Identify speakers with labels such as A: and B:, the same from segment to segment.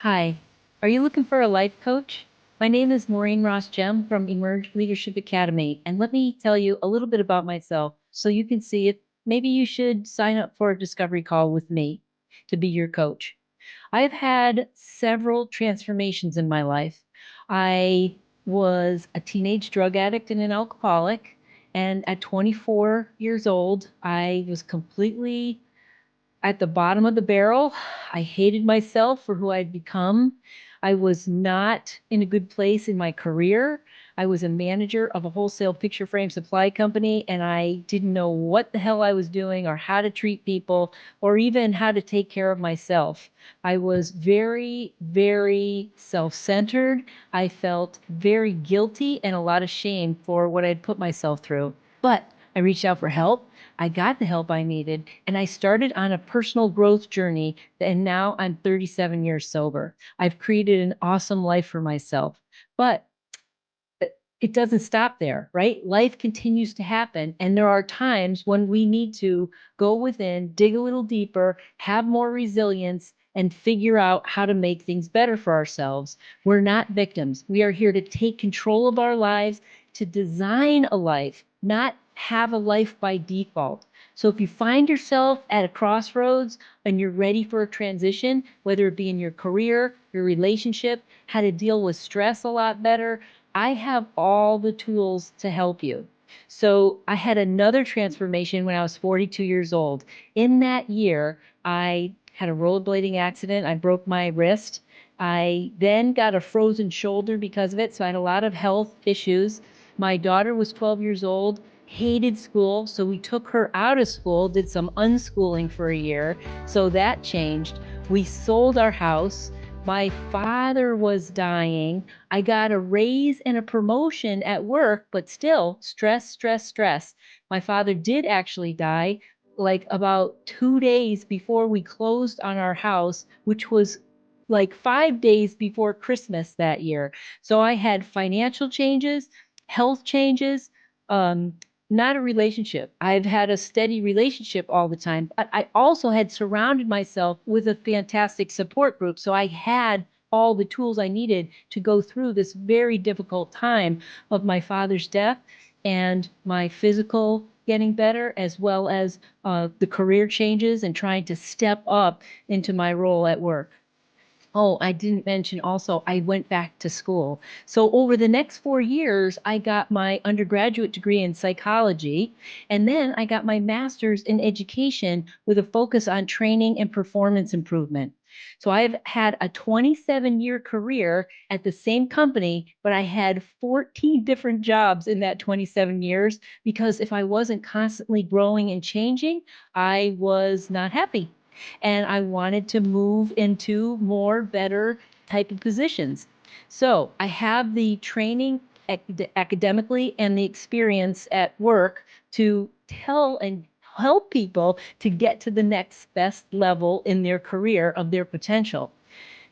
A: Hi, are you looking for a life coach? My name is Maureen Ross Jem from Emerge Leadership Academy, and let me tell you a little bit about myself so you can see if maybe you should sign up for a discovery call with me to be your coach. I've had several transformations in my life. I was a teenage drug addict and an alcoholic, and at 24 years old, I was completely at the bottom of the barrel. I hated myself for who I'd become. I was not in a good place in my career. I was a manager of a wholesale picture frame supply company, and I didn't know what the hell I was doing or how to treat people or even how to take care of myself. I was very, very self centered. I felt very guilty and a lot of shame for what I'd put myself through. But I reached out for help. I got the help I needed, and I started on a personal growth journey. And now I'm 37 years sober. I've created an awesome life for myself. But it doesn't stop there, right? Life continues to happen. And there are times when we need to go within, dig a little deeper, have more resilience, and figure out how to make things better for ourselves. We're not victims. We are here to take control of our lives, to design a life, not have a life by default. So if you find yourself at a crossroads and you're ready for a transition, whether it be in your career, your relationship, how to deal with stress a lot better, I have all the tools to help you. So I had another transformation when I was 42 years old. In that year, I had a rollerblading accident. I broke my wrist. I then got a frozen shoulder because of it. So I had a lot of health issues. My daughter was 12 years old, hated school. So we took her out of school, did some unschooling for a year. So that changed. We sold our house. My father was dying. I got a raise and a promotion at work, but still stress, stress, stress. My father did actually die like about 2 days before we closed on our house, which was like 5 days before Christmas that year. So I had financial changes, health changes, um, not a relationship. I've had a steady relationship all the time, but I also had surrounded myself with a fantastic support group. So I had all the tools I needed to go through this very difficult time of my father's death and my physical getting better, as well as the career changes and trying to step up into my role at work. Oh, I didn't mention also, I went back to school. So over the next 4 years, I got my undergraduate degree in psychology, and then I got my master's in education with a focus on training and performance improvement. So I've had a 27-year career at the same company, but I had 14 different jobs in that 27 years because if I wasn't constantly growing and changing, I was not happy and I wanted to move into more better type of positions. So I have the training academically and the experience at work to tell and help people to get to the next best level in their career of their potential.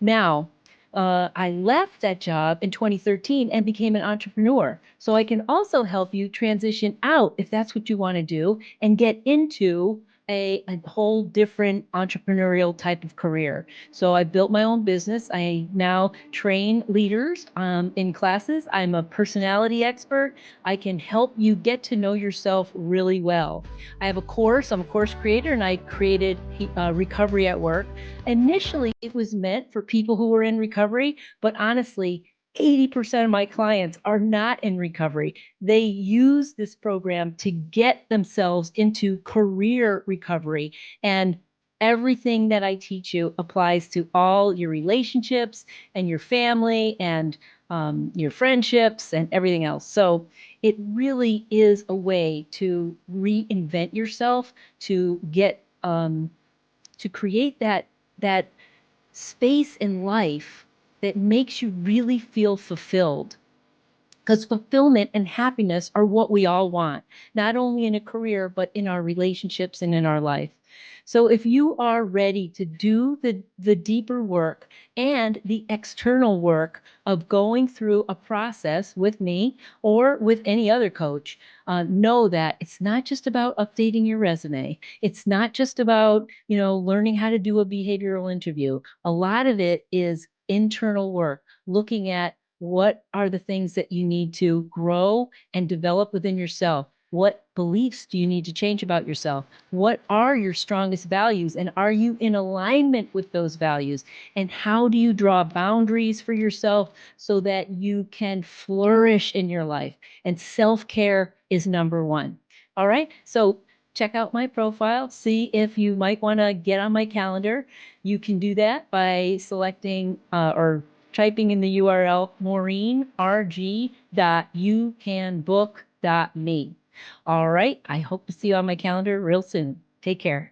A: Now, I left that job in 2013 and became an entrepreneur. So I can also help you transition out if that's what you want to do and get into a whole different entrepreneurial type of career. So I built my own business. I now train leaders in classes. I'm a personality expert. I can help you get to know yourself really well. I have a course. I'm a course creator, and I created Recovery at Work. Initially, it was meant for people who were in recovery, but honestly, 80% of my clients are not in recovery. They use this program to get themselves into career recovery. And everything that I teach you applies to all your relationships and your family and your friendships and everything else. So it really is a way to reinvent yourself, to get to create that space in life that makes you really feel fulfilled. Because fulfillment and happiness are what we all want, not only in a career, but in our relationships and in our life. So if you are ready to do the deeper work and the external work of going through a process with me or with any other coach, know that it's not just about updating your resume. It's not just about, learning how to do a behavioral interview. A lot of it is internal work, looking at what are the things that you need to grow and develop within yourself. What beliefs do you need to change about yourself? What are your strongest values? And are you in alignment with those values? And how do you draw boundaries for yourself so that you can flourish in your life? And self-care is number one. All right. So check out my profile, see if you might want to get on my calendar. You can do that by selecting or typing in the URL maureenrg.youcanbook.me. All right. I hope to see you on my calendar real soon. Take care.